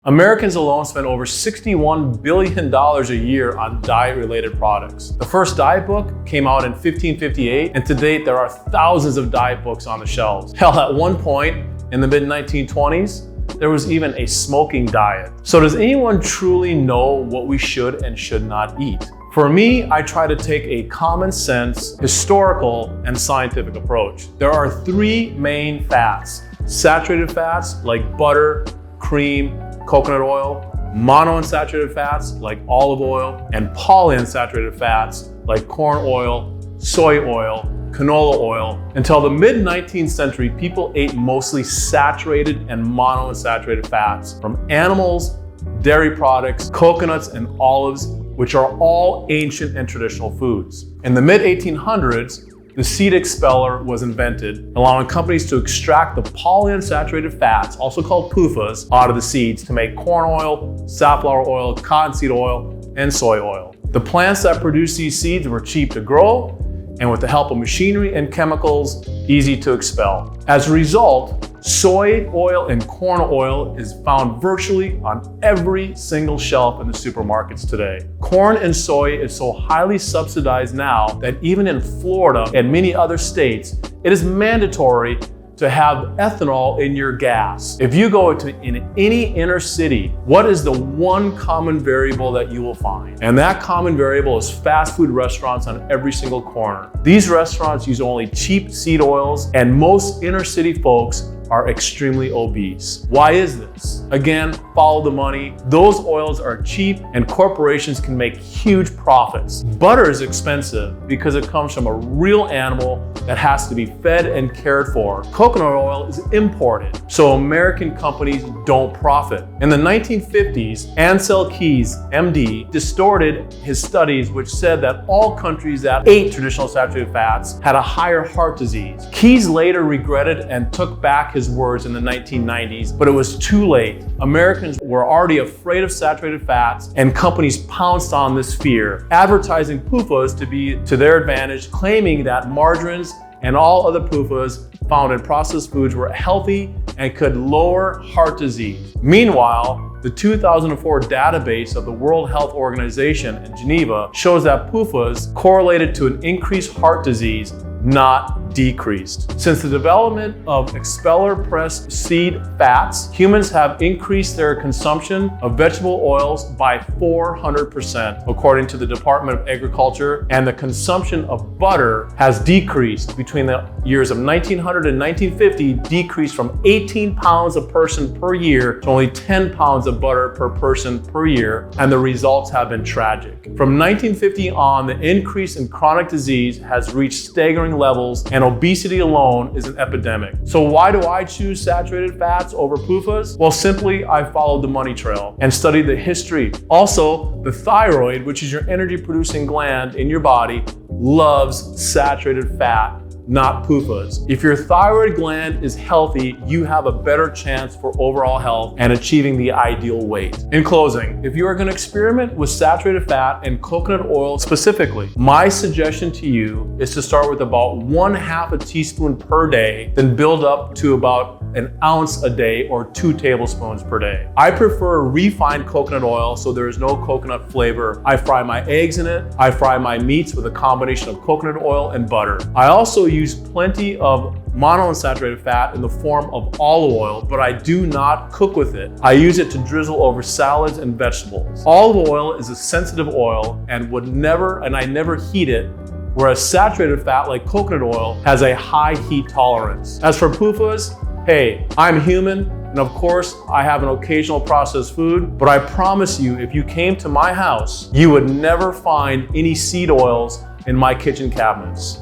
Americans alone spend over $61 billion a year on diet-related products. The first diet book came out in 1558, and to date there are thousands of diet books on the shelves. Hell, at one point in the mid-1920s, there was even a smoking diet. So does anyone truly know what we should and should not eat? For me, I try to take a common sense, historical, and scientific approach. There are three main fats: saturated fats like butter, cream, coconut oil, monounsaturated fats like olive oil, and polyunsaturated fats like corn oil, soy oil, canola oil. Until the mid-19th century, people ate mostly saturated and monounsaturated fats from animals, dairy products, coconuts, and olives, which are all ancient and traditional foods. In the mid-1800s, the seed expeller was invented, allowing companies to extract the polyunsaturated fats, also called PUFAs, out of the seeds to make corn oil, safflower oil, cottonseed oil, and soy oil. The plants that produced these seeds were cheap to grow, and with the help of machinery and chemicals, easy to expel. As a result, soy oil and corn oil is found virtually on every single shelf in the supermarkets today. Corn and soy is so highly subsidized now that even in Florida and many other states, it is mandatory to have ethanol in your gas. If you go in any inner city, what is the one common variable that you will find? And that common variable is fast food restaurants on every single corner. These restaurants use only cheap seed oils, and most inner city folks are extremely obese. Why is this? Again, follow the money. Those oils are cheap and corporations can make huge profits. Butter is expensive because it comes from a real animal that has to be fed and cared for. Coconut oil is imported, so American companies don't profit. In the 1950s, Ansel Keys, MD, distorted his studies which said that all countries that ate traditional saturated fats had a higher heart disease. Keys later regretted and took back his words in the 1990s, but it was too late. Americans were already afraid of saturated fats, and companies pounced on this fear, advertising PUFAs to be to their advantage, claiming that margarines and all other PUFAs found in processed foods were healthy and could lower heart disease. Meanwhile, the 2004 database of the World Health Organization in Geneva shows that PUFAs correlated to an increased heart disease, not decreased. Since the development of expeller-pressed seed fats, humans have increased their consumption of vegetable oils by 400%, according to the Department of Agriculture, and the consumption of butter has decreased between the years of 1900 and 1950, decreased from 18 pounds a person per year to only 10 pounds of butter per person per year, and the results have been tragic. From 1950 on, the increase in chronic disease has reached staggering levels, and obesity alone is an epidemic. So why do I choose saturated fats over PUFAs? Well, simply I followed the money trail and studied the history. Also, the thyroid, which is your energy producing gland in your body, loves saturated fat, not PUFAs. If your thyroid gland is healthy, you have a better chance for overall health and achieving the ideal weight. In closing, if you are going to experiment with saturated fat and coconut oil specifically, my suggestion to you is to start with about 1/2 teaspoon per day, then build up to about an ounce a day or 2 tablespoons per day. I prefer refined coconut oil so there is no coconut flavor. I fry my eggs in it. I fry my meats with a combination of coconut oil and butter. I also use plenty of monounsaturated fat in the form of olive oil, but I do not cook with it. I use it to drizzle over salads and vegetables. Olive oil is a sensitive oil and I never heat it, whereas saturated fat like coconut oil has a high heat tolerance. As for PUFAs, hey, I'm human, and of course, I have an occasional processed food, but I promise you, if you came to my house, you would never find any seed oils in my kitchen cabinets.